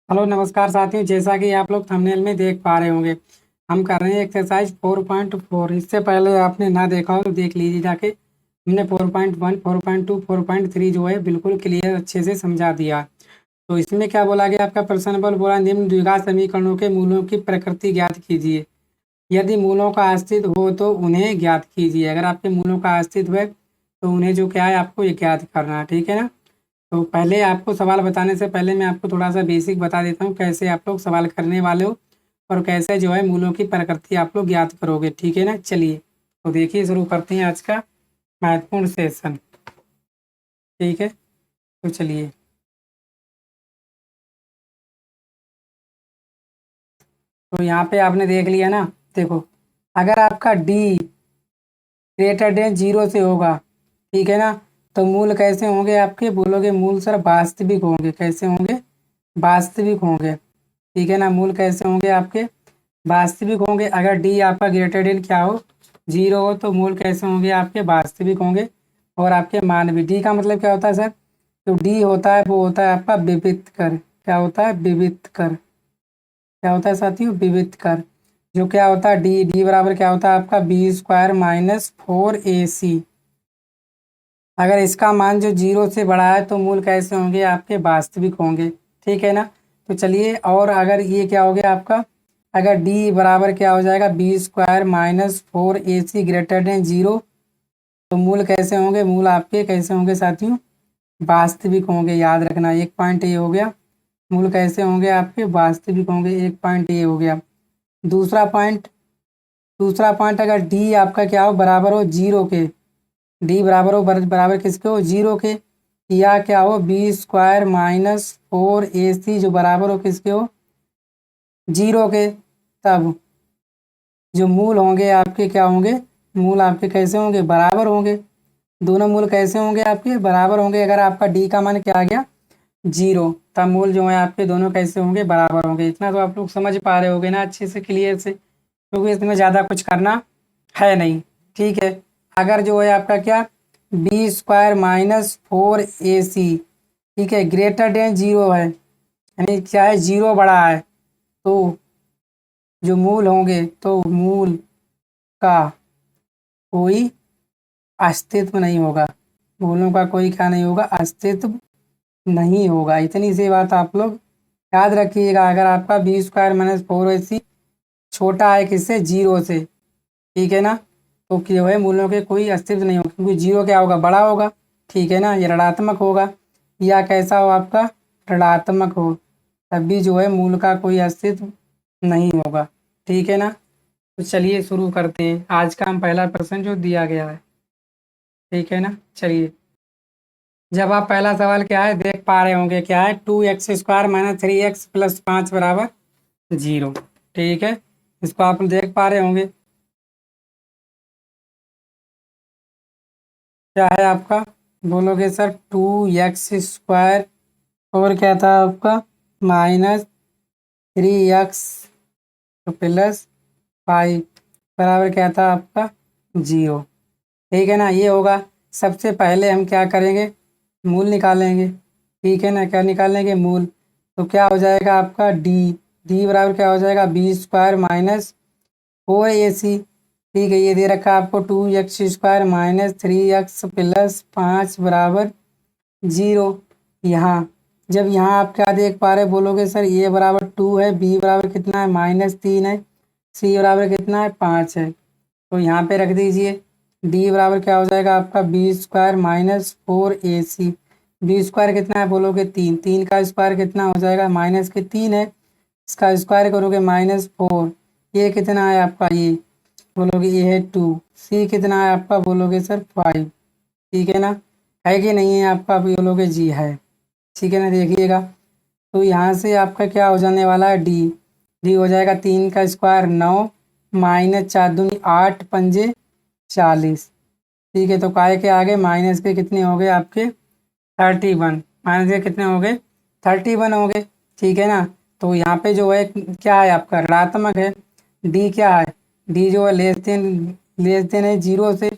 Hello नमस्कार साथियों, जैसा कि आप लोग थंबनेल में देख पा रहे होंगे, हम कर रहे हैं एक्सरसाइज 4.4। इससे पहले आपने ना देखा हो तो देख लीजिए जाके। हमने 4.1, 4.2, 4.3 जो है बिल्कुल क्लियर अच्छे से समझा दिया। तो इसमें क्या बोला गया, आपका प्रश्न नंबर बोला निम्न द्विघात समीकरणों के मूलों की प्रकृति ज्ञात कीजिए। यदि मूलों का अस्तित्व हो तो उन्हें ज्ञात कीजिए। अगर आपके मूलों का अस्तित्व है तो उन्हें जो क्या है आपको ये ज्ञात करना है, ठीक है ना। तो पहले आपको सवाल बताने से पहले मैं आपको थोड़ा सा बेसिक बता देता हूँ कैसे आप लोग सवाल करने वाले हो और कैसे जो है मूलों की प्रकृति आप लोग ज्ञात करोगे, ठीक है ना। चलिए तो देखिए, शुरू करते हैं आज का महत्वपूर्ण सेशन, ठीक है। तो चलिए, तो यहाँ पे आपने देख लिया ना। देखो, अगर आपका डी ग्रेटर देन जीरो से होगा, ठीक है ना, तो मूल कैसे होंगे आपके, बोलोगे मूल सर वास्तविक होंगे। कैसे होंगे? वास्तविक होंगे, ठीक है ना। मूल कैसे होंगे आपके? वास्तविक होंगे। अगर डी आपका ग्रेटर देन क्या हो, जीरो हो, तो मूल कैसे होंगे आपके? वास्तविक होंगे। और आपके मान भी, डी का मतलब क्या होता है सर? तो डी होता है वो होता है आपका विविध कर। क्या होता है? विविध कर। क्या होता है साथियों? विविध कर। जो क्या होता है डी, डी बराबर क्या होता है आपका? B square minus 4AC। अगर इसका मान जो जीरो से बड़ा है तो मूल कैसे होंगे आपके? वास्तविक होंगे, ठीक है ना। तो चलिए, और अगर ये क्या हो गया आपका, अगर डी बराबर क्या हो जाएगा? B square minus 4AC greater than zero, तो मूल कैसे होंगे? मूल आपके कैसे होंगे साथियों? वास्तविक होंगे। याद रखना, एक पॉइंट ये हो गया। मूल कैसे होंगे आपके? वास्तविक होंगे। एक पॉइंट ये हो गया। दूसरा पॉइंट, अगर डी आपका क्या हो? बराबर हो जीरो के। डी बराबर हो बराबर किसके हो? जीरो के। या क्या हो? बी स्क्वायर माइनस 4AC जो बराबर हो किसके हो? जीरो के। तब जो मूल होंगे आपके क्या होंगे? मूल आपके कैसे होंगे? बराबर होंगे। दोनों मूल कैसे होंगे आपके? बराबर होंगे। अगर आपका डी का मान क्या आ गया? जीरो, तब मूल जो है आपके दोनों कैसे होंगे? बराबर होंगे। इतना तो आप लोग समझ पा रहे होगे ना अच्छे से, क्लियर से, क्योंकि इसमें ज़्यादा कुछ करना है नहीं, ठीक है। अगर जो है आपका क्या, बी स्क्वायर माइनस 4AC, ठीक है, ग्रेटर देन जीरो है, यानी क्या है? जीरो बड़ा है, तो जो मूल होंगे, तो मूल का कोई अस्तित्व नहीं होगा। मूलों का कोई क्या नहीं होगा? अस्तित्व नहीं होगा। इतनी सी बात आप लोग याद रखिएगा। अगर आपका बी स्क्वायर माइनस 4AC छोटा है किससे? जीरो से, ठीक है ना, तो जो है मूलों के कोई अस्तित्व नहीं होगा, क्योंकि जीरो क्या होगा? बड़ा होगा, ठीक है ना। ये ऋणात्मक होगा, या कैसा हो आपका? ऋणात्मक हो, तब भी जो है मूल का कोई अस्तित्व नहीं होगा, ठीक है ना। तो चलिए शुरू करते हैं आज का हम पहला प्रश्न जो दिया गया है, ठीक है ना। चलिए, जब आप पहला सवाल क्या है देख पा रहे होंगे, क्या है? 2x² माइनस 3x प्लस 5 बराबर जीरो, ठीक है। इसको आप देख पा रहे होंगे। क्या है आपका? बोलोगे सर 2x² और क्या था आपका? माइनस 3x प्लस 5 बराबर क्या था आपका? जीरो, ठीक है ना। ये होगा। सबसे पहले हम क्या करेंगे? मूल निकालेंगे, ठीक है ना। क्या निकालेंगे? मूल। तो क्या हो जाएगा आपका? डी, डी बराबर क्या हो जाएगा? बी स्क्वायर माइनस 4AC, ठीक है। ये दे रखा है आपको 2x² माइनस 3x प्लस 5 बराबर जीरो। यहाँ जब यहाँ आप क्या देख पा रहे, बोलोगे सर ए बराबर 2 है, बी बराबर कितना है? -3 है, सी बराबर कितना है? 5 है। तो यहाँ पे रख दीजिए। डी बराबर क्या हो जाएगा आपका? B square minus 4AC। B square कितना है बोलोगे? 3, 3 का स्क्वायर कितना हो जाएगा? माइनस के 3 है, इसका स्क्वायर करोगे -4। ये कितना है आपका? ये बोलोगे ये है 2। सी कितना है आपका? बोलोगे सर 5, ठीक है ना। है कि नहीं है आपका? बोलोगे जी है, ठीक है ना। देखिएगा, तो यहाँ से आपका क्या हो जाने वाला है? डी, डी हो जाएगा 3 का स्क्वायर 9 माइनस 4 दूनी 8 पंजे 40, ठीक है। तो काय के आगे माइनस के कितने हो गए आपके? 31। माइनस के कितने हो गए? 31 हो गए, ठीक है ना। तो यहाँ पे जो है क्या है आपका? ऋणात्मक है। डी क्या है? डी जो है लेस देन है जीरो से।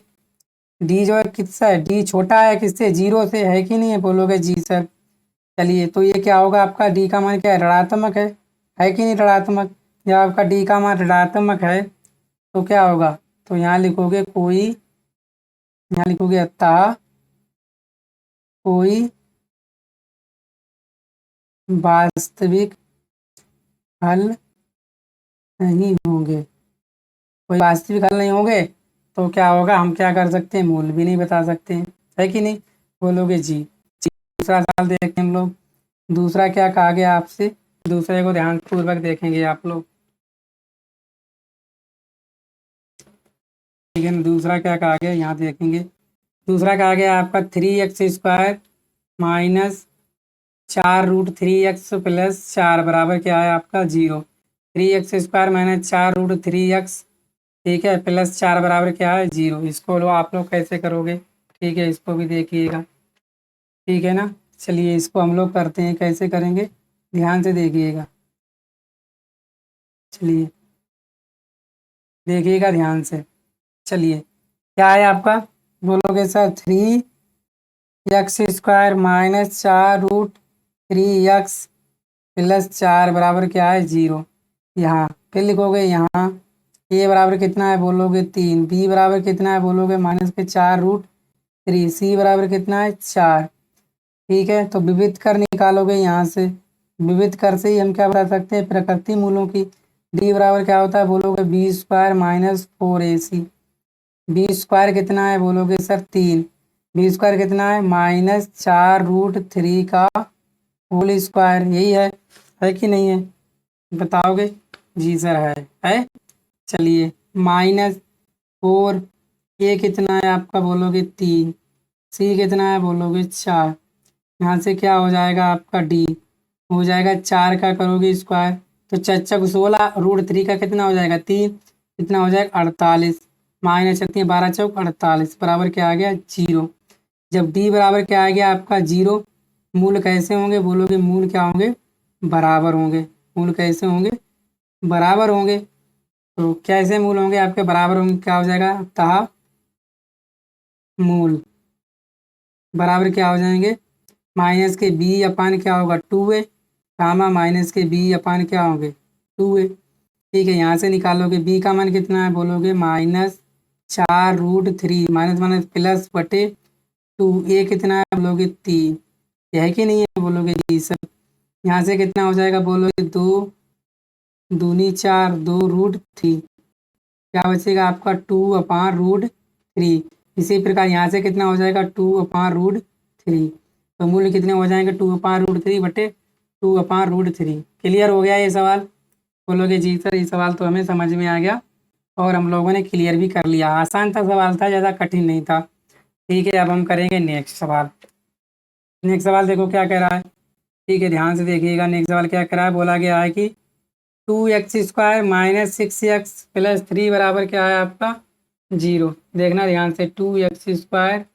डी जो है किससे है? डी छोटा है किससे? जीरो से, है कि नहीं है? बोलोगे जी सर। चलिए, तो ये क्या होगा, आपका डी का मान क्या है, ऋणात्मक है कि नहीं ऋणात्मक। जब आपका डी का मान ऋणात्मक है तो क्या होगा, तो यहाँ लिखोगे कोई, यहाँ लिखोगे अतः कोई वास्तविक हल नहीं होंगे। कोई वास्तविक हल नहीं होंगे तो क्या होगा, हम क्या कर सकते हैं, मूल भी नहीं बता सकते हैं, है कि नहीं, बोलोगे जी। दूसरा सवाल देखते हैं हम लोग। दूसरा क्या कहा गया आपसे, दूसरे को ध्यान पूर्वक देखेंगे आप लोग, ठीक है ना। दूसरा क्या कहा गया यहाँ देखेंगे। दूसरा कहा गया आपका 3x² माइनस 4√3x प्लस 4 बराबर क्या है आपका 0। 3x² माइनस 4√3x, ठीक है, प्लस 4 बराबर क्या है 0। इसको लो आप लोग कैसे करोगे, ठीक है, इसको भी देखिएगा, ठीक है ना। चलिए इसको हम लोग करते हैं, कैसे करेंगे ध्यान से देखिएगा। चलिए देखिएगा ध्यान से। चलिए क्या है आपका, बोलोगे sir 3x² minus 4√3x plus 4 बराबर क्या है 0। यहाँ फिर लिखोगे, यहाँ ए बराबर कितना है, बोलोगे 3, बी बराबर कितना है, बोलोगे -4√3, सी बराबर कितना है 4, ठीक है। तो विविध कर निकालोगे यहाँ से, विविध कर से ही हम क्या बता सकते हैं, प्रकृति मूलों की। डी बराबर क्या होता है, बोलोगे b² माइनस 4ac, b² कितना है, बोलोगे सर 3, b² कितना है -4√3 का होल स्क्वायर, यही है कि नहीं है, बताओगे जी सर है। चलिए -4, ए कितना है आपका, बोलोगे 3, सी कितना है, बोलोगे 4, यहाँ से क्या हो जाएगा आपका डी, हो जाएगा 4 का करोगे स्क्वायर तो 4×16√3 का कितना हो जाएगा 3, कितना हो जाएगा 48, माइनस कितनी है 12×4 = 48 बराबर क्या आ गया 0। जब डी बराबर क्या आ गया आपका 0, मूल कैसे होंगे, बोलोगे मूल क्या होंगे, बराबर होंगे। मूल कैसे होंगे, बराबर होंगे। तो कैसे मूल होंगे आपके, बराबर होंगे, क्या हो जाएगा, अतः मूल बराबर क्या हो जाएंगे, माइनस के बी अपान क्या होगा 2a, कामा माइनस के बी अपान क्या होंगे 2a, ठीक है। यहाँ से निकालोगे बी का मान कितना है, बोलोगे -4√3 माइनस माइनस प्लस बटे 2a कितना है, बोलोगे 3, यह है कि नहीं है, बोलोगे जी सर। यहाँ से कितना हो जाएगा, बोलोगे 2 दूनी 4, 2√3, क्या बचेगा आपका 2/√3। इसी प्रकार यहाँ से कितना हो जाएगा 2/√3, तो मूल्य कितने हो जाएंगे 2/√3 बटे 2/√3। क्लियर हो गया ये सवाल, बोलोगे जी सर ये सवाल तो हमें समझ में आ गया और हम लोगों ने क्लियर भी कर लिया। आसान था सवाल था, ज़्यादा कठिन नहीं था, ठीक है। अब हम करेंगे नेक्स्ट सवाल। नेक्स्ट सवाल देखो क्या कह रहा है, ठीक है, ध्यान से देखिएगा। नेक्स्ट सवाल क्या कह रहा है, बोला गया है कि 2x² माइनस 6x प्लस 3 बराबर क्या है आपका 0। देखना ध्यान से, 2x²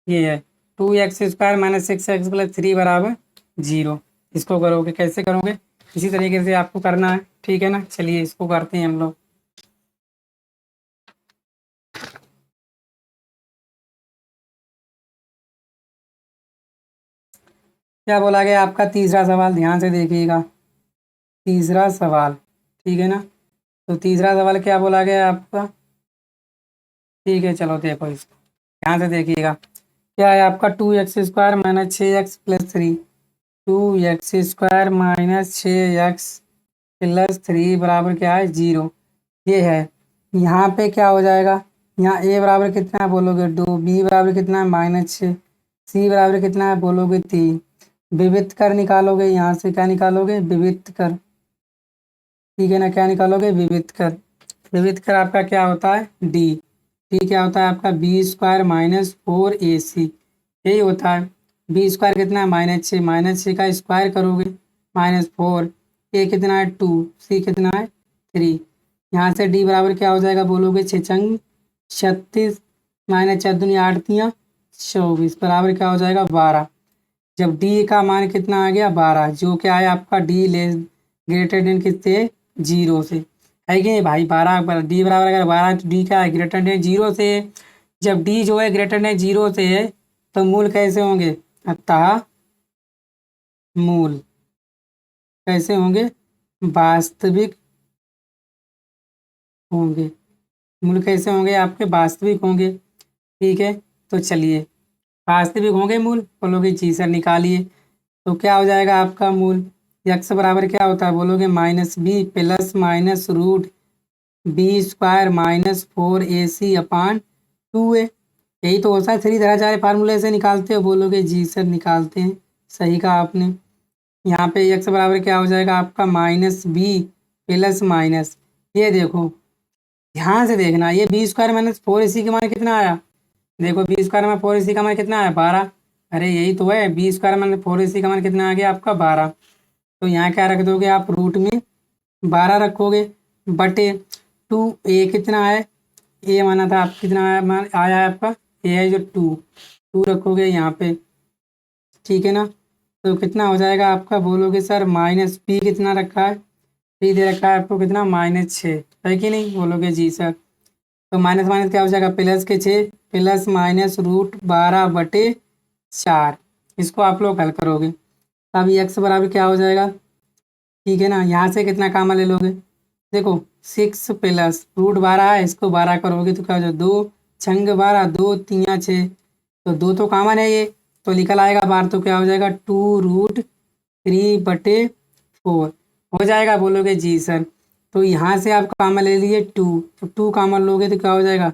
ये है, 2x² माइनस 6x प्लस 3 बराबर 0। इसको करोगे, कैसे करोगे, इसी तरीके से आपको करना है, ठीक है ना। चलिए इसको करते हैं हम लोग। क्या बोला गया आपका तीसरा सवाल, ध्यान से देखिएगा। तीसरा सवाल, ठीक है ना। तो तीसरा सवाल क्या बोला गया आपका, ठीक है, चलो देखो इसको ध्यान से देखिएगा। क्या है आपका 2x² minus 6x plus 3, 2x² minus 6x plus 3 बराबर क्या है 0, ये है। यहाँ पे क्या हो जाएगा, यहाँ ए बराबर कितना है, बोलोगे 2, बी बराबर कितना है -6, सी बराबर कितना है, बोलोगे 3। विविध कर निकालोगे, यहाँ से क्या निकालोगे, विविध कर, ठीक है ना। क्या निकालोगे, विविध कर। विविध कर आपका क्या होता है डी, डी क्या होता है आपका b² माइनस 4ac, यही होता है। b² कितना है -6, -6 का स्क्वायर करोगे -4, ए कितना है 2, सी कितना है 3। यहाँ से डी बराबर क्या हो जाएगा, बोलोगे 6×6 36, -4×2 = 8, 24 बराबर क्या हो जाएगा 12। जब डी का मान कितना आ गया 12, जो क्या है आपका डी लेस ग्रेटर देन किससे 0 से, है कि नहीं भाई। 12 डी बराबर अगर 12 तो डी क्या है ग्रेटर देन 0 से। जब डी जो है ग्रेटर देन 0 से है तो मूल कैसे होंगे, अतः मूल कैसे होंगे, वास्तविक होंगे। मूल कैसे होंगे, आपके वास्तविक होंगे। ठीक है, तो चलिए वास्तविक होंगे मूल, बोलोगे जी सर निकालिए। तो क्या हो जाएगा आपका मूल, यक्स बराबर क्या होता है, बोलोगे -b plus minus root B square -4ac/2a। यही तो होता है, 3 तरह फार्मूले से निकालते हो, बोलोगे जी सर निकालते हैं। सही कहा आपने। यहाँ पे x बराबर क्या हो जाएगा आपका -b प्लस माइनस, ये देखो ध्यान से देखना, ये बी स्क्वायर -4ac का मान कितना आया, देखो बी स्क्वायर में 4ac का मान कितना आया 12। अरे यही तो है, बी स्क्वायर में 4ac का मान कितना आ गया आपका 12। तो यहाँ क्या रख दोगे आप, रूट में 12 रखोगे, बटे 2a कितना है, ए माना था आप कितना आया, मान आया है आपका ए है जो 2 रखोगे यहाँ पे। ठीक है ना, तो कितना हो जाएगा आपका, बोलोगे सर -p कितना रखा है, p दे रखा है आपको कितना -6 है कि नहीं, बोलोगे जी सर। तो माइनस माइनस क्या हो जाएगा, प्लस के 6 प्लस माइनस √12/4, इसको आप लोग हल करोगे। अब x बराबर क्या हो जाएगा, ठीक है ना, यहाँ से कितना कामा ले लोगे, देखो 6 प्लस √12 है, इसको 12 करोगे तो क्या हो जाएगा, 2 6 12, 2 3 6, तो 2 तो कामन है ये, तो निकल आएगा बाहर, तो क्या हो जाएगा 2√3/4 हो जाएगा, बोलोगे जी सर। तो यहाँ से आप कामन ले लिए 2, तो 2 कामन लोगे तो क्या हो जाएगा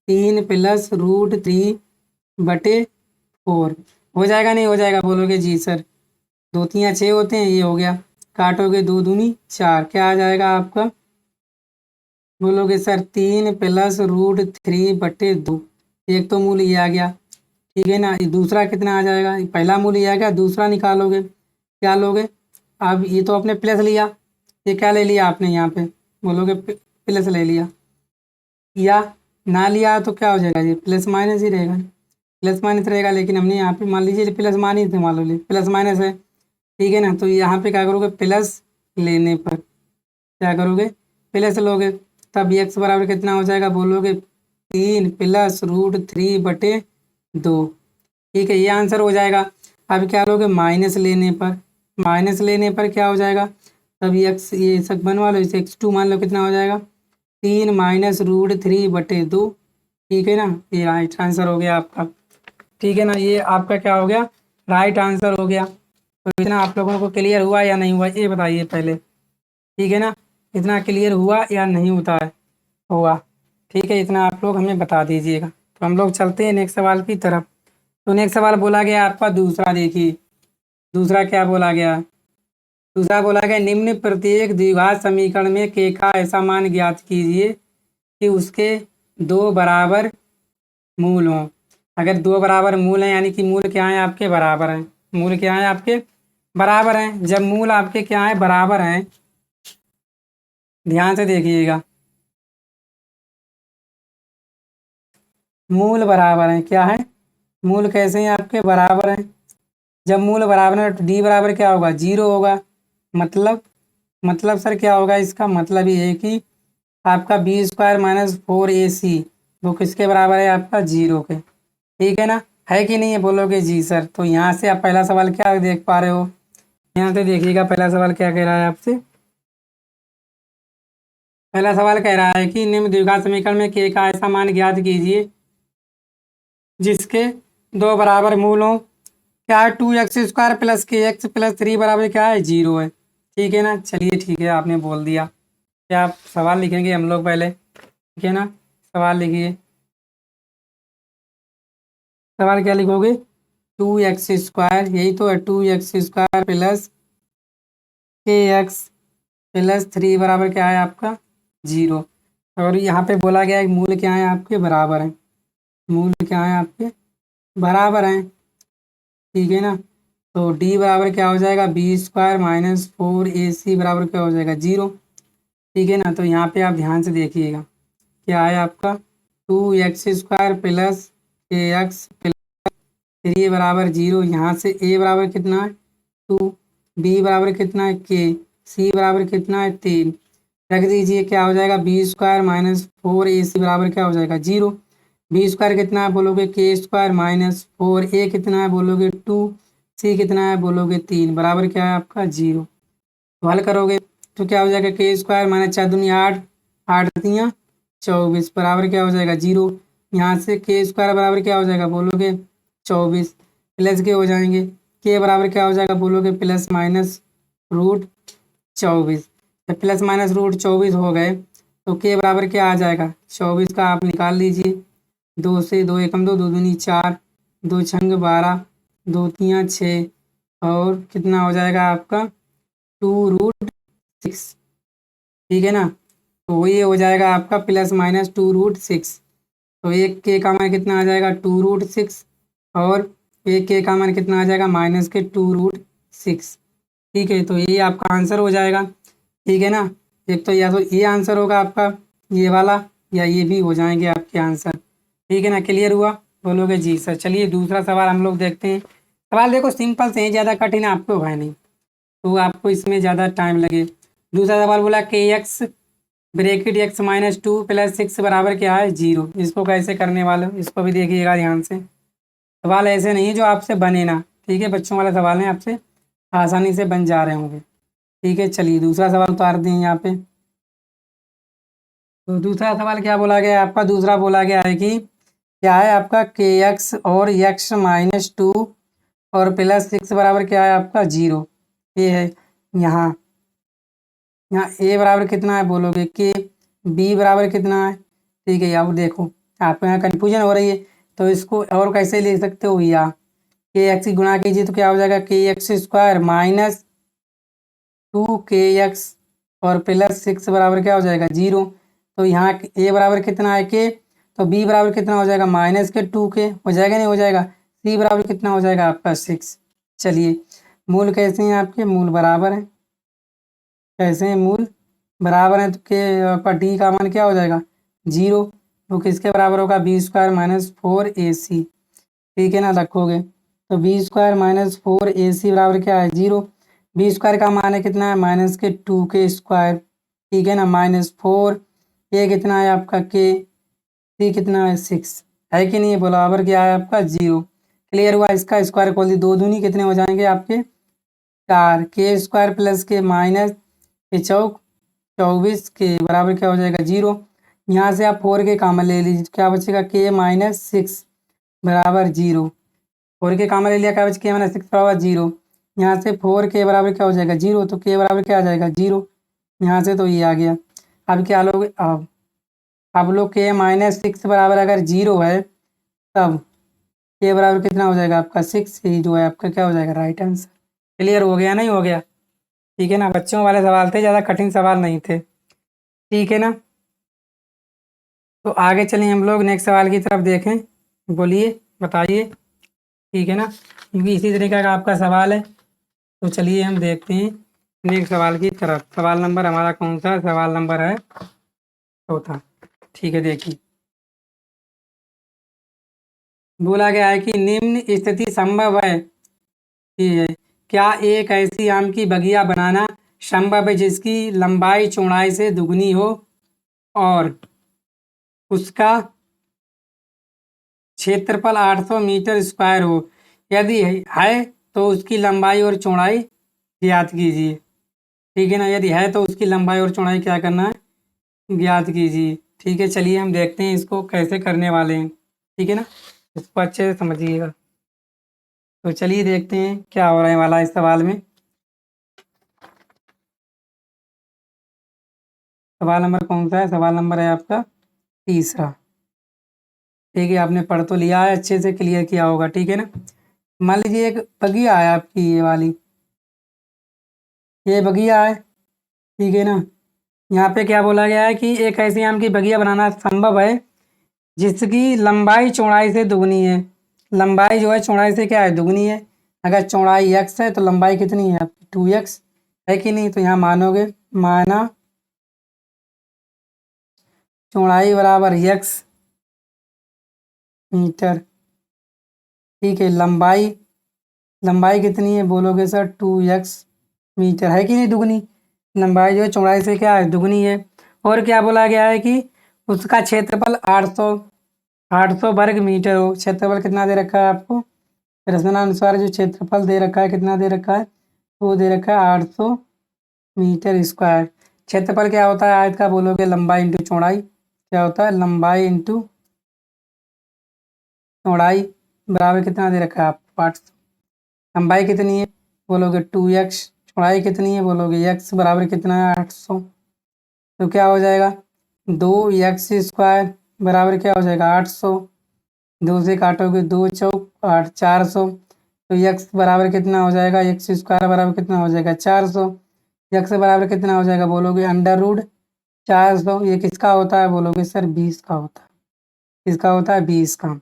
3 प्लस √3/4 हो जाएगा, नहीं हो जाएगा, बोलोगे जी सर। 2 3 6 होते हैं, ये हो गया, काटोगे 2 दूनी 4, क्या आ जाएगा आपका, बोलोगे सर 3 प्लस √3/2, एक तो मूल ये आ गया। ठीक है ना, ये दूसरा कितना आ जाएगा, पहला मूल ये आ गया, दूसरा निकालोगे, क्या लोगे, अब ये तो आपने प्लस लिया, ये क्या ले लिया आपने यहाँ पे, बोलोगे प्लस ले लिया, या ना लिया तो क्या हो जाएगा, ये प्लस माइनस ही रहेगा, प्लस माइनस रहेगा, लेकिन हमने यहाँ पे मान लीजिए प्लस मान ही थे, मान लो प्लस माइनस है। ठीक है ना, तो यहाँ पे क्या करोगे, प्लस लेने पर क्या करोगे, प्लस लोगे, तब एक्स बराबर कितना हो जाएगा, बोलोगे 3 प्लस √3/2। ठीक है, ये आंसर हो जाएगा। अब क्या लोगे, माइनस लेने पर, माइनस लेने पर क्या हो जाएगा, तब एक्स ये सब बनवा लो, इसे x2 मान लो, कितना हो जाएगा 3 माइनस √3/2। ठीक है ना, ये राइट आंसर हो गया आपका। ठीक है ना, ये आपका क्या हो गया, राइट आंसर हो गया। तो इतना आप लोगों को क्लियर हुआ या नहीं हुआ, ये बताइए पहले। ठीक है ना, इतना क्लियर हुआ या नहीं होता है, हुआ। ठीक है, इतना आप लोग हमें बता दीजिएगा। तो हम लोग चलते हैं नेक्स्ट सवाल की तरफ। तो नेक्स्ट सवाल बोला गया आपका दूसरा, देखिए दूसरा क्या बोला गया, दूसरा बोला गया निम्न प्रत्येक द्विघात समीकरण में के का ऐसा मान ज्ञात कीजिए कि उसके 2 बराबर मूल हों। अगर 2 बराबर मूल हैं, यानी कि मूल क्या है आपके बराबर हैं, मूल क्या है आपके बराबर हैं। जब मूल आपके क्या है बराबर हैं, ध्यान से देखिएगा, मूल बराबर हैं, क्या है, मूल कैसे हैं आपके बराबर हैं। जब मूल बराबर है तो डी बराबर क्या होगा 0 होगा, मतलब सर क्या होगा, इसका मतलब ये है कि आपका b² -4ac वो किसके बराबर है, आपका 0 के। ठीक है ना, है कि नहीं है, बोलोगे जी सर। तो यहाँ से आप पहला सवाल क्या देख पा रहे हो, यहाँ से देखिएगा पहला सवाल क्या कह रहा है आपसे। पहला सवाल कह रहा है कि निम्न द्विघात समीकरण में के का ऐसा मान ज्ञात कीजिए जिसके 2 बराबर मूल हों। क्या है, 2x² प्लस kx प्लस 3 बराबर क्या है 0 है। ठीक है ना, चलिए ठीक है, आपने बोल दिया। क्या आप सवाल लिखेंगे हम लोग पहले, ठीक है ना, सवाल लिखिए। सवाल क्या लिखोगे, 2x², यही तो है 2x² प्लस kx प्लस 3 बराबर क्या है आपका 0। और यहाँ पे बोला गया है मूल क्या है आपके बराबर हैं, मूल क्या है आपके बराबर हैं। ठीक है ना, तो डी बराबर क्या हो जाएगा b² -4ac बराबर क्या हो जाएगा 0। ठीक है ना, तो यहाँ पे आप ध्यान से देखिएगा, क्या है आपका 2x² प्लस kx प्लस 3 बराबर 0। यहाँ से a बराबर कितना है 2, b बराबर कितना है k, c बराबर कितना है 3, रख दीजिए, क्या हो जाएगा b² -4ac बराबर क्या हो जाएगा 0। b² कितना है बोलोगे k² -4a कितना है बोलोगे 2, सी कितना है बोलोगे 3 बराबर क्या है आपका 0। तो हल करोगे तो क्या हो जाएगा के स्क्वायर माइनस 4 दूनी 8, 8 तियाँ 24 बराबर क्या हो जाएगा 0। यहाँ से के स्क्वायर बराबर क्या हो जाएगा बोलोगे 24 प्लस के हो जाएंगे के बराबर क्या हो जाएगा बोलोगे प्लस माइनस रूट 24। जब प्लस माइनस रूट 24 हो गए तो के बराबर क्या आ जाएगा 24 का आप निकाल लीजिए। 2 से 2 एकम 2, 2 दूनी 4, 2 छंग 12, 2 तियाँ 6 और कितना हो जाएगा आपका 2√6। ठीक है ना। तो ये हो जाएगा आपका प्लस माइनस 2√6। तो एक के का मान कितना आ जाएगा 2√6 और एक के का मान कितना आ जाएगा माइनस के 2√6। ठीक है तो ये आपका आंसर हो जाएगा। ठीक है ना। एक तो या तो ये आंसर होगा आपका ये वाला या ये भी हो जाएंगे आपके आंसर। ठीक है ना। क्लियर हुआ बोलोगे जी सर। चलिए दूसरा सवाल हम लोग देखते हैं। सवाल देखो सिंपल से ही, ज़्यादा कठिन आपको है नहीं तो आपको इसमें ज़्यादा टाइम लगे। दूसरा सवाल बोला के x bracket x minus 2 plus 6 बराबर क्या है 0। इसको कैसे करने वाले हो इसको भी देखिएगा ध्यान से। सवाल ऐसे नहीं है जो आपसे बने ना। ठीक है बच्चों वाले सवाल हैं आपसे आसानी से बन जा रहे होंगे। ठीक है चलिए दूसरा सवाल उतार दें यहाँ पे। तो दूसरा सवाल क्या बोला गया है आपका। दूसरा बोला गया है कि क्या है आपका के एक्स और एक्स माइनस 2 और प्लस 6 बराबर क्या है आपका 0। ये है यहाँ यहाँ ए बराबर कितना है बोलोगे के बी बराबर कितना है। ठीक है अब देखो आपको यहाँ कन्फ्यूजन हो रही है तो इसको और कैसे लिख सकते हो या के एक्स की गुणा कीजिए तो क्या हो जाएगा के एक्स स्क्वायर माइनस 2 के एक्स और प्लस 6 बराबर क्या हो जाएगा 0। तो यहाँ ए बराबर कितना है के तो बी बराबर कितना हो जाएगा माइनस के 2 के हो जाएगा नहीं हो जाएगा। सी बराबर कितना हो जाएगा आपका 6। चलिए मूल कैसे हैं आपके मूल बराबर हैं। कैसे हैं मूल बराबर है तो के आपका डी का मान क्या हो जाएगा 0। तो किसके बराबर होगा बी स्क्वायर माइनस 4ac। ठीक है ना रखोगे तो बी स्क्वायर माइनस 4ac बराबर क्या है 0। बी स्क्वायर का मान है कितना है माइनस के 2 के स्क्वायर। ठीक है ना -4 ये कितना है आपका के सी कितना है 6 है कि नहीं बराबर क्या है आपका 0। क्लियर हुआ। इसका स्क्वायर खोल दी 2 दूनी कितने हो जाएंगे आपके 4 के स्क्वायर प्लस के माइनस के चौक 24 के बराबर क्या हो जाएगा 0। यहाँ से आप 4 के कामन ले लीजिए क्या बचेगा के माइनस 6 बराबर 0। 4 के कामन ले लिया क्या बच के माइनस 6 बराबर 0। यहाँ से 4 के बराबर क्या हो जाएगा 0 तो के बराबर क्या आ जाएगा 0। यहाँ से तो ये आ गया। अब क्या लोग अब लोग के -6 बराबर अगर 0 है तब के बराबर कितना हो जाएगा आपका 6 ही जो है आपका क्या हो जाएगा राइट आंसर। क्लियर हो गया नहीं हो गया। ठीक है ना। बच्चों वाले सवाल थे ज़्यादा कठिन सवाल नहीं थे। ठीक है ना। तो आगे चलिए हम लोग नेक्स्ट सवाल की तरफ देखें। बोलिए बताइए। ठीक है ना क्योंकि इसी तरीके का आपका सवाल है तो चलिए हम देखते हैं नेक्स्ट सवाल की तरफ। सवाल नंबर हमारा कौन सा सवाल नंबर है चौथा। ठीक है देखिए बोला गया है कि निम्न स्थिति संभव है कि क्या एक ऐसी आम की बगिया बनाना संभव है जिसकी लंबाई चौड़ाई से दुगनी हो और उसका क्षेत्रफल 800 मीटर स्क्वायर हो। यदि है तो उसकी लंबाई और चौड़ाई ज्ञात कीजिए। ठीक है ना। यदि है तो उसकी लंबाई और चौड़ाई क्या करना है ज्ञात कीजिए। ठीक है चलिए हम देखते हैं इसको कैसे करने वाले हैं। ठीक है ना इसको अच्छे से समझिएगा। तो चलिए देखते हैं क्या हो रहा वाला इस सवाल में। सवाल नंबर कौन सा है सवाल नंबर है आपका तीसरा। ठीक है आपने पढ़ तो लिया है अच्छे से क्लियर किया होगा। ठीक है ना। मान लीजिए एक बगिया है आपकी ये वाली ये बगिया है। ठीक है ना। यहाँ पे क्या बोला गया है कि एक ऐसी आम की बगिया बनाना संभव है जिसकी लंबाई चौड़ाई से दुगनी है। लंबाई जो है चौड़ाई से क्या है दुगनी है। अगर चौड़ाई x है तो लंबाई कितनी है आपकी 2x है कि नहीं। तो यहाँ मानोगे माना चौड़ाई बराबर x मीटर। ठीक है लंबाई लंबाई कितनी है बोलोगे सर 2x मीटर है कि नहीं दुगनी। लंबाई जो है चौड़ाई से क्या है दुगनी है। और क्या बोला गया है कि उसका क्षेत्रफल 800 वर्ग मीटर हो। क्षेत्रफल कितना दे रखा है आपको प्रश्नानुसार जो क्षेत्रफल दे रखा है कितना दे रखा है, वो दे रखा है 800 मीटर स्क्वायर। क्षेत्रफल क्या होता है आयत का, बोलोगे लंबाई इंटू चौड़ाई। क्या होता है, लंबाई इंटू चौड़ाई बराबर कितना दे रखा है आपको 800। लंबाई कितनी है, बोलोगे 2x। चौड़ाई कितनी है, बोलोगे x बराबर कितना है 800। तो क्या हो जाएगा, 2x² बराबर क्या हो जाएगा 800। 2 से काटोगे 2 चौक 8, 400। तो x बराबर कितना हो जाएगा, x² बराबर कितना हो जाएगा 400। x बराबर कितना हो जाएगा, बोलोगे √400। ये किसका होता है, बोलोगे सर 20 का होता है। किसका होता है, 20 का।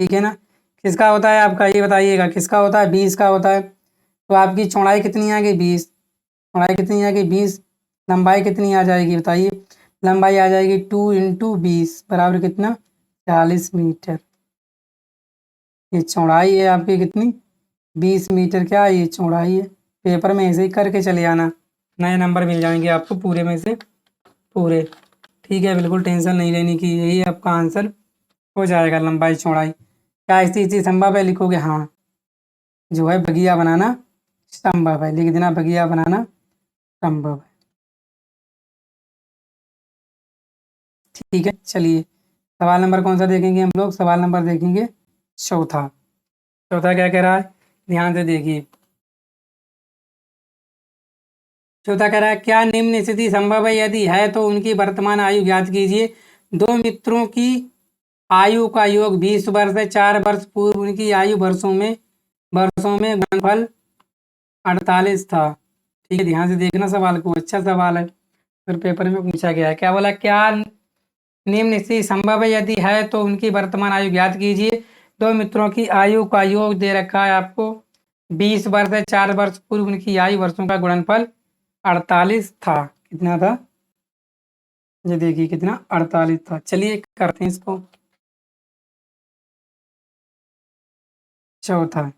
ठीक है ना, किसका होता है आपका, ये बताइएगा किसका होता है, 20 का होता है। तो आपकी चौड़ाई कितनी आ गई 20, चौड़ाई कितनी आ गई 20। लंबाई कितनी आ जाएगी बताइए, लंबाई आ जाएगी 2 × 20 बराबर कितना 40 मीटर। ये चौड़ाई है आपकी कितनी 20 मीटर, क्या ये चौड़ाई है। पेपर में ऐसे ही करके चले आना, नए नंबर मिल जाएंगे आपको पूरे में से पूरे। ठीक है, बिल्कुल टेंशन नहीं लेनी कि यही आपका आंसर हो जाएगा लंबाई चौड़ाई। क्या ऐसी चीज़ संभव है, लिखोगे हाँ। जो है बगिया बनाना संभव है, लिख देना बगिया बनाना संभव है। ठीक है, चलिए सवाल नंबर कौन सा देखेंगे हम लोग, सवाल नंबर देखेंगे चौथा। चौथा क्या कह रहा है, ध्यान से देखिए। चौथा कह रहा है क्या निम्न स्थिति संभव है, यदि है तो उनकी वर्तमान आयु ज्ञात कीजिए। दो मित्रों की आयु का योग 20 वर्ष है। 4 वर्ष पूर्व उनकी आयु वर्षों में गुणनफल 48 था। ठीक है, ध्यान से देखना सवाल को, अच्छा सवाल है, फिर पेपर में पूछा गया है। क्या बोला, क्या निम्न स्थिति संभव है, यदि है तो उनकी वर्तमान आयु ज्ञात कीजिए। दो मित्रों की आयु का योग दे रखा है आपको 20 वर्ष है। 4 वर्ष पूर्व उनकी आयु वर्षों का गुणनफल 48 था। कितना था, ये देखिए कितना 48 था। चलिए करते हैं इसको। चौथा,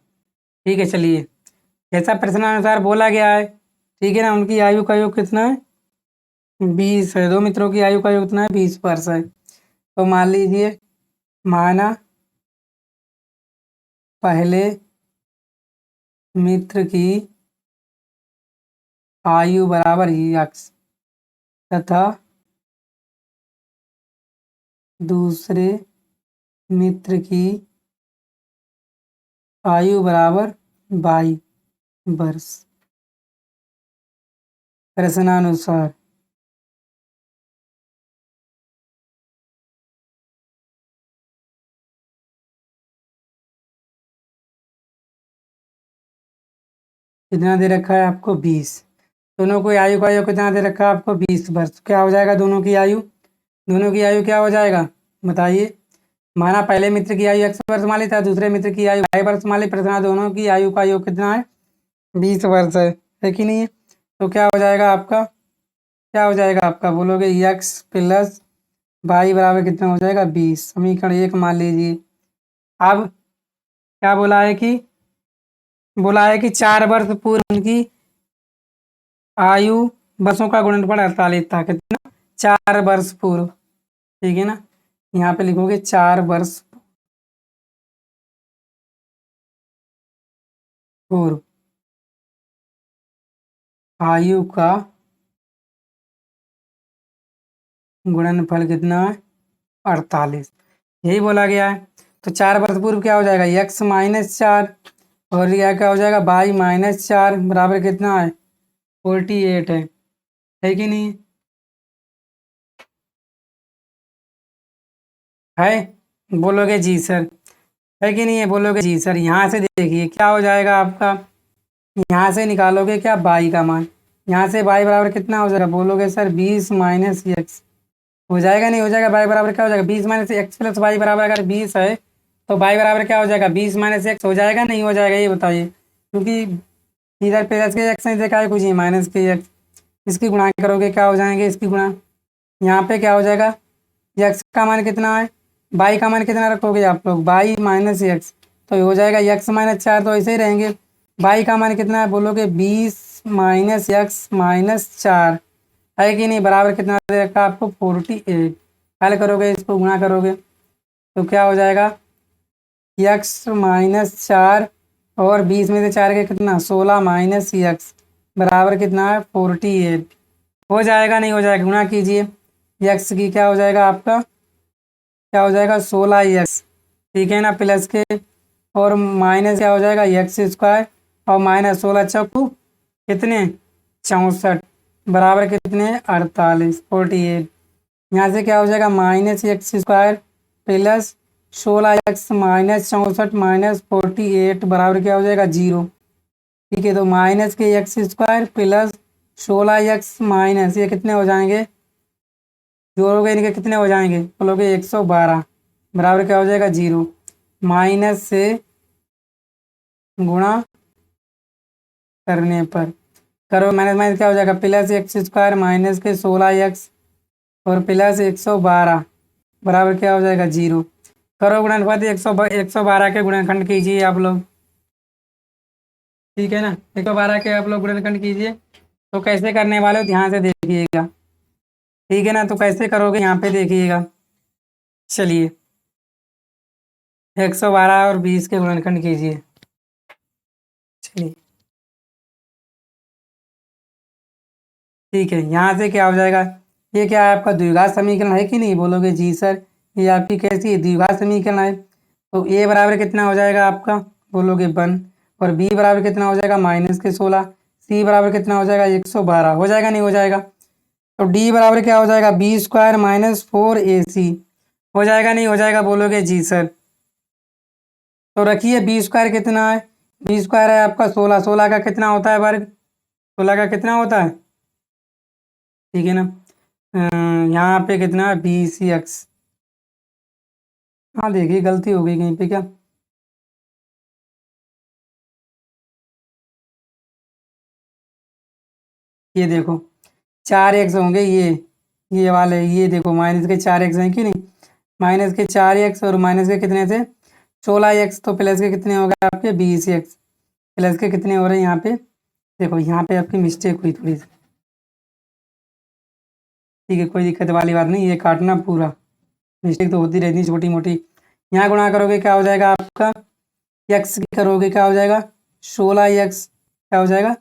ठीक है चलिए, जैसा प्रश्नानुसार बोला गया है, ठीक है ना, उनकी आयु का योग कितना है 20 है। दो मित्रों की आयु का योग कितना है 20 वर्ष है। तो मान लीजिए, माना पहले मित्र की आयु बराबर x तथा दूसरे मित्र की आयु बराबर y वर्ष। प्रश्नानुसार कितना दे रखा है आपको 20। दोनों को आयु का योग कितना दे रखा है आपको 20 वर्ष। क्या हो जाएगा दोनों की आयु, दोनों की आयु क्या हो जाएगा बताइए। माना पहले मित्र की आयु x वर्ष मान ली था, दूसरे मित्र की आयु y वर्ष मान ली। प्रश्न दोनों की आयु का योग कितना है 20 वर्ष है कि नहीं है। तो क्या हो जाएगा आपका, क्या हो जाएगा आपका, बोलोगे x + y बराबर कितना हो जाएगा 20। समीकरण 1 मान लीजिए। अब क्या बोला है कि 4 वर्ष पूर्व उनकी आयु वर्षों का गुणनफल 48 था। कितना, 4 वर्ष पूर्व। ठीक है ना, यहाँ पे लिखोगे 4 वर्ष पूर्व आयु का गुणनफल कितना है 48, यही बोला गया है। तो 4 वर्ष पूर्व क्या हो जाएगा x-4, और यह क्या हो जाएगा y-4 बराबर कितना है 48 है कि नहीं है। बोलोगे जी सर, है कि नहीं है, बोलोगे जी सर। यहाँ से देखिए क्या हो जाएगा आपका, यहाँ से निकालोगे क्या y का मान, यहाँ से y बराबर कितना हो जाएगा, बोलोगे सर 20 - x हो जाएगा, नहीं हो जाएगा। y बराबर क्या हो जाएगा 20 - x + y बराबर अगर 20 है तो y बराबर क्या हो जाएगा 20 - x हो जाएगा, नहीं हो जाएगा, ये बताइए। क्योंकि इधर प्लस के x नहीं देखा है कुछ ही, माइनस के x। इसकी गुणा करोगे क्या हो जाएंगे इसकी गुणा, यहाँ पे क्या हो जाएगा x का मान कितना है, y का मान कितना रखोगे आप लोग y - x, तो हो जाएगा x - 4, तो ऐसे ही रहेंगे। y का मान कितना है, बोलोगे 20 - x - 4 है कि नहीं, बराबर कितना दे रखा आपको 48। हल करोगे इसको, गुणा करोगे तो क्या हो जाएगा, एक्स माइनस 4 और 20 में से 4 के कितना 16 माइनस एक्स बराबर कितना है 48। हो जाएगा नहीं हो जाएगा, गुणा कीजिए। एक्स की क्या हो जाएगा आपका, क्या हो जाएगा 16x, ठीक है ना, प्लस के और माइनस क्या हो जाएगा एक्स स्क्वायर और माइनस 16 चौकू कितने 64 बराबर कितने 48 48। यहाँ से क्या हो जाएगा minus x square plus 16x minus 64 minus 48 बराबर क्या हो जाएगा 0। ठीक है, तो माइनस के x square plus 16x minus ये कितने हो जाएंगे, जोड़ोगे इनके कितने हो जाएंगे, बोलोगे 112 बराबर क्या हो जाएगा 0। माइनस से गुणा करने पर करो माइनस माइनस क्या हो जाएगा प्लस एक्स स्क्वायर माइनस के 16x और प्लस 112 बराबर क्या हो जाएगा 0। करो गुणनफल 112 के गुणनखंड कीजिए आप लोग, ठीक है ना, 112 के आप लोग गुणनखंड कीजिए। तो कैसे करने वाले हो ध्यान से देखिएगा, ठीक है ना, तो कैसे करोगे यहाँ पे देखिएगा। चलिए 112 और 20 के गुणनखंड कीजिए। चलिए ठीक है, यहाँ से क्या हो जाएगा, ये क्या है आपका द्विघात समीकरण है कि नहीं, बोलोगे जी सर ये आपकी कैसी है द्विघात समीकरण है। तो ए बराबर कितना हो जाएगा आपका, बोलोगे 1 और बी बराबर कितना हो जाएगा माइनस के 16, सी बराबर कितना हो जाएगा 112, हो जाएगा नहीं हो जाएगा। तो डी बराबर क्या हो जाएगा बी स्क्वायर माइनस 4ac, हो जाएगा नहीं हो जाएगा, बोलोगे जी सर। तो रखिए बी स्क्वायर कितना है, बी स्क्वायर है आपका 16, 16 का कितना होता है वर्ग, 16 का कितना होता है, ठीक है ना। यहाँ पे कितना है 20x, हाँ देखिए गलती हो गई कहीं पे क्या, ये देखो 4x होंगे ये वाले, ये देखो माइनस के 4x हैं कि नहीं, माइनस के 4x और माइनस के कितने थे 16x, तो प्लस के कितने हो गए आपके 20x, प्लस के कितने हो रहे हैं यहाँ पे, देखो यहाँ पे आपकी मिस्टेक हुई थोड़ी सी, ठीक है कोई दिक्कत वाली बात नहीं, ये काटना पूरा, मिस्टेक तो होती रहती है छोटी मोटी। यहाँ गुणा करोगे क्या हो जाएगा आपका, एक्स की करोगे क्या हो जाएगा 16x, क्या हो जाएगा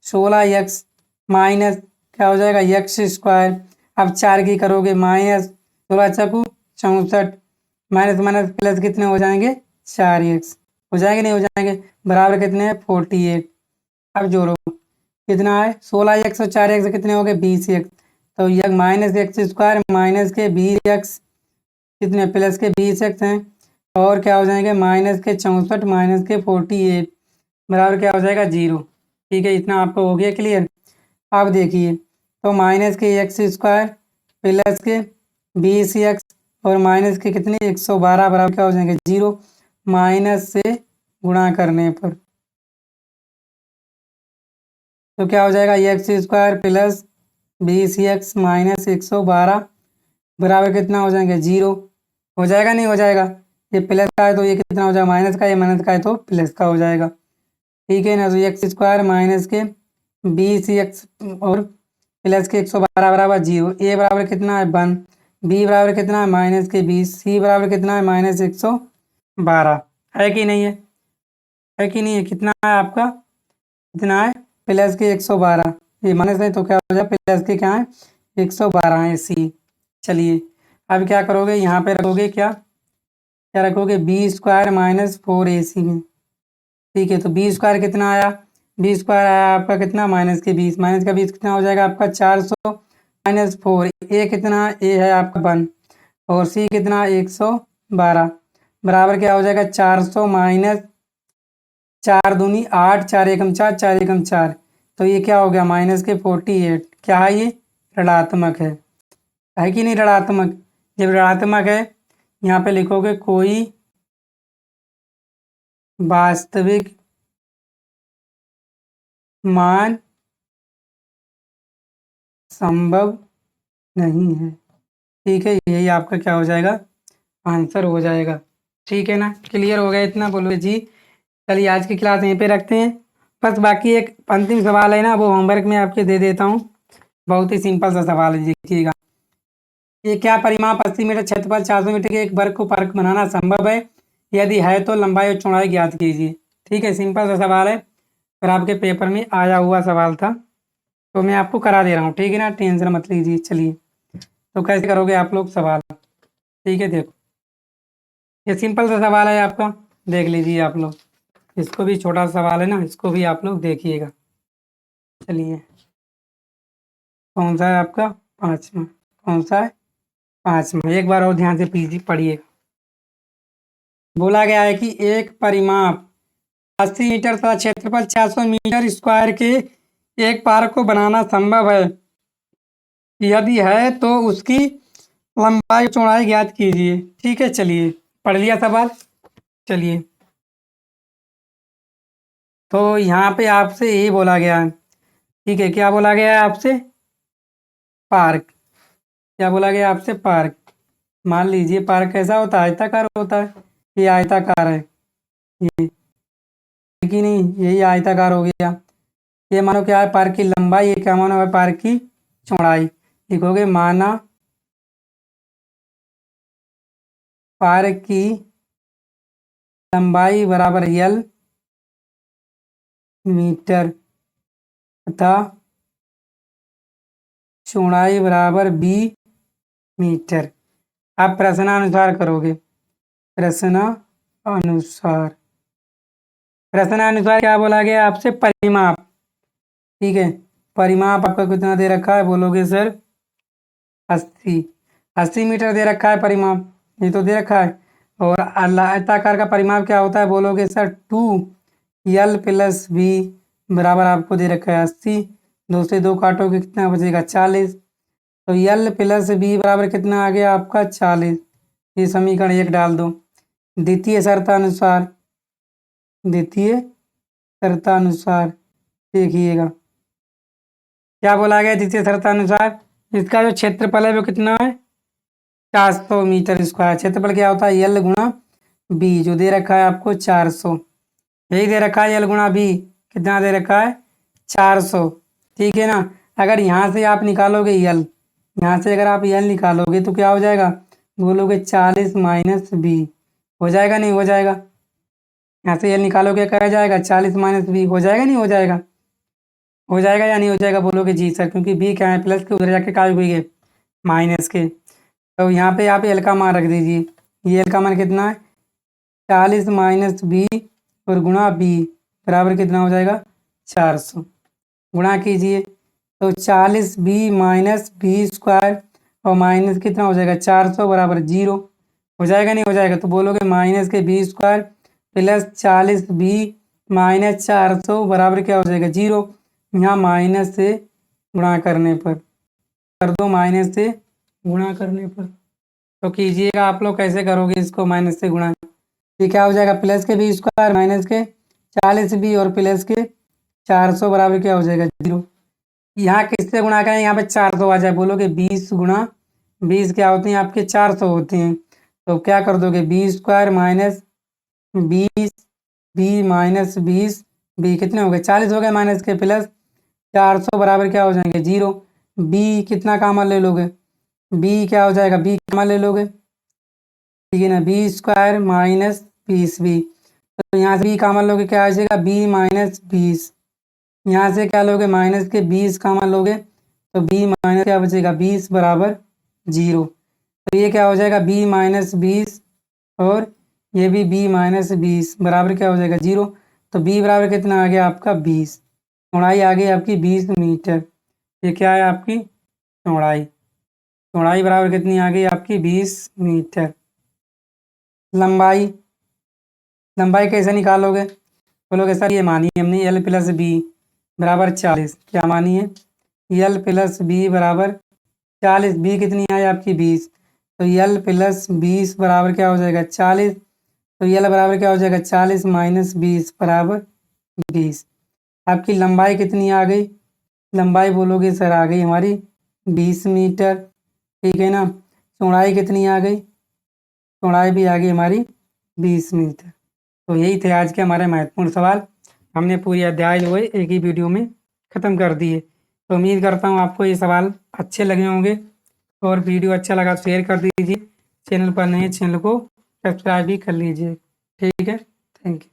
16x माइनस क्या हो जाएगा एक्स स्क्वायर, अब 4 की करोगे माइनस 16 चकू 64 माइनस माइनस प्लस कितने हो जाएंगे 4x, हो जाएंगे नहीं हो जाएंगे, बराबर कितने हैं 48। अब जोड़ो कितना है 16x और 4x कितने हो गए 20x, तो यह माइनस एक्स स्क्वायर माइनस के 20x कितने प्लस के 20x हैं और क्या हो जाएंगे माइनस के 64 माइनस के 48 बराबर क्या हो जाएगा 0। ठीक है, इतना आपको हो गया क्लियर। अब देखिए तो माइनस के एक्स स्क्वायर प्लस के 20x और माइनस के कितने 112 बराबर क्या हो जाएंगे 0, माइनस से गुणा करने पर तो क्या हो जाएगा x square plus 20x minus 112 बराबर कितना हो जाएंगे 0, हो जाएगा नहीं हो जाएगा, ये प्लस का है तो ये कितना हो जाएगा माइनस का, ये माइनस का है तो प्लस का हो जाएगा, ठीक है ना। तो एक्स स्क्वायर माइनस के 20x और प्लस के 112 बराबर 0, ए बराबर कितना है 1, बी बराबर कितना है माइनस के 20, सी बराबर कितना है माइनस 112, है कि नहीं है कि नहीं है, कितना है आपका कितना है प्लस के 112, ये माइनस नहीं तो क्या हो जाएगा प्लस के क्या है 112 है सी। चलिए अब क्या करोगे यहाँ पे रखोगे क्या क्या रखोगे बी स्क्वायर माइनस 4ac में, ठीक है। तो बी स्क्वायर कितना आया, बी स्क्वायर आया आपका कितना माइनस के 20, माइनस का 20 कितना हो जाएगा आपका 400 माइनस 4, ए कितना ए है आपका 1 और सी कितना 112 बराबर क्या हो जाएगा 400 माइनस 4 दूनी 8 4 एकम 4 4 एकम 4, तो ये क्या हो गया माइनस के 48, क्या है ये ऋणात्मक है कि नहीं ऋणात्मक। जब ऋणात्मक है यहाँ पे लिखोगे कोई वास्तविक मान संभव नहीं है, ठीक है, यही आपका क्या हो जाएगा आंसर हो जाएगा, ठीक है ना। क्लियर हो गया इतना, बोलो जी। चलिए आज की क्लास यहीं पे रखते हैं, बस बाकी एक अंतिम सवाल है ना वो होमवर्क में आपके दे देता हूँ, बहुत ही सिंपल सा सवाल है देखिएगा। ये क्या परिमाप 80 मीटर क्षेत्रफल 400 मीटर के एक वर्ग को पार्क बनाना संभव है, यदि है तो लंबाई और चौड़ाई ज्ञात कीजिए। ठीक है, सिंपल सा सवाल है, फिर आपके पेपर में आया हुआ सवाल था, तो मैं आपको करा दे रहा हूँ। ठीक है ना, टेंशन मत लीजिए। चलिए, तो कैसे करोगे आप लोग सवाल? ठीक है, देखो ये सिंपल सा सवाल है आपका, देख लीजिए आप लोग। इसको भी छोटा सा सवाल है ना, इसको भी आप लोग देखिएगा। चलिए, कौन सा है आपका? पाँचवा। कौन सा है? पाँचवा। एक बार और ध्यान से पढ़िएगा। बोला गया है कि एक परिमाप 80 मीटर तथा क्षेत्रफल 400 मीटर स्क्वायर के एक पार्क को बनाना संभव है। यदि है तो उसकी लंबाई चौड़ाई ज्ञात कीजिए। ठीक है, चलिए पढ़ लिया सवाल। चलिए, तो यहाँ पे आपसे यही बोला गया है। ठीक है, क्या बोला गया है आपसे? पार्क। क्या बोला गया आपसे? पार्क। मान लीजिए पार्क कैसा होता है? आयताकार होता है। ये आयताकार है, ये कि नहीं, यही आयताकार हो गया। ये मानो क्या है? पार्क की लंबाई। ये क्या मानो है? पार्क की चौड़ाई। लिखोगे माना पार्क की लंबाई बराबर L मीटर तथा चौड़ाई बराबर B मीटर। आप प्रश्नानुसार करोगे। प्रश्नानुसार। प्रश्नानुसार क्या बोला गया आपसे? परिमाप। ठीक है, परिमाप आपका कितना दे रखा है? बोलोगे सर 80। 80 मीटर दे रखा है परिमाप, ये तो दे रखा है। और आयताकार का परिमाप क्या होता है? बोलोगे सर 2L + B बराबर आपको दे रखा है 80। 2 से 2 काटोगे कितना बचेगा? 40। तो L + B बराबर कितना आ गया आपका? 40। ये समीकरण 1 डाल दो। द्वितीय शर्तानुसार। द्वितीय शर्तानुसार देखिएगा क्या बोला गया। द्वितीय शर्तानुसार इसका जो क्षेत्रफल है वो कितना है? 400 मीटर स्क्वायर। क्षेत्रफल क्या होता है? L गुणा B, जो दे रखा है आपको 400। यही दे रखा है L गुणा B। कितना दे रखा है? 400। ठीक है ना। अगर यहाँ से आप निकालोगे L, यहाँ से अगर आप L निकालोगे तो क्या हो जाएगा? बोलोगे 40 - B। हो जाएगा नहीं हो जाएगा? यहाँ से L निकालोगे क्या जाएगा? 40 - B। हो जाएगा नहीं हो जाएगा? हो जाएगा या नहीं हो जाएगा? बोलोगे जी सर, क्योंकि B क्या है? प्लस के उधर जाके क्या हुई है? माइनस के। तो यहाँ पे आप L का मान रख दीजिए। ये L का मान कितना है? 40 - B और गुणा B बराबर कितना हो जाएगा? 400। गुणा कीजिए तो 40B - B स्क्वायर और माइनस कितना हो जाएगा? 400 बराबर 0। हो जाएगा नहीं हो जाएगा? तो बोलोगे माइनस के B स्क्वायर प्लस 40B - 400 बराबर क्या हो जाएगा? 0। यहाँ माइनस से गुणा करने पर कर दो, माइनस से गुणा करने पर। तो कीजिएगा आप लोग कैसे करोगे इसको? माइनस से गुणा। ये क्या हो जाएगा? प्लस के B स्क्वायर माइनस के 40B और प्लस के 400 बराबर क्या हो जाएगा? 0। यहाँ किससे गुणा करें? यहाँ पे 400 आ जाए। बोलोगे 20 गुणा 20 क्या होते हैं आपके? 400 होते हैं। तो क्या कर दोगे? B square minus 20 B - 20 B कितने हो गए? 40 हो गए माइनस के, प्लस 400 बराबर क्या हो जाएंगे? 0। B कितना कॉमन ले लोगे? B क्या हो जाएगा? B कॉमन ले लोगे। ठीक है ना। B स्क्वायर माइनस 20B, तो यहाँ से B कॉमन लोगे क्या आ जाएगा? B - 20। यहाँ से क्या लोगे? माइनस के 20 कॉमन लोगे तो B माइनस क्या बचेगा? 20 बराबर 0। तो ये क्या हो जाएगा? B - 20 और ये भी B - 20 बराबर क्या हो जाएगा? 0। तो B बराबर कितना आ गया आपका? 20। चौड़ाई आ गई आपकी 20 मीटर। ये क्या है आपकी? चौड़ाई। चौड़ाई बराबर कितनी आ गई आपकी? 20 मीटर। लंबाई। लंबाई कैसे निकालोगे? बोलोगे सर ये मानी हमने L + B बराबर 40। क्या मानी है? L + B बराबर 40। B कितनी आई आपकी? 20। तो L + 20 बराबर क्या हो जाएगा? 40। तो L बराबर क्या हो जाएगा? 40 - 20 बराबर 20। आपकी लंबाई कितनी आ गई? लंबाई बोलोगे सर आ गई हमारी 20 मीटर। ठीक है ना। चौड़ाई कितनी आ गई? चौड़ाई भी आ गई हमारी 20 मीटर। तो यही थे आज के हमारे महत्वपूर्ण सवाल। हमने पूरी अध्याय जो है एक ही वीडियो में ख़त्म कर दिए। तो उम्मीद करता हूँ आपको ये सवाल अच्छे लगे होंगे, और वीडियो अच्छा लगा तो शेयर कर दीजिए। चैनल पर नए चैनल को सब्सक्राइब भी कर लीजिए। ठीक है, थैंक यू।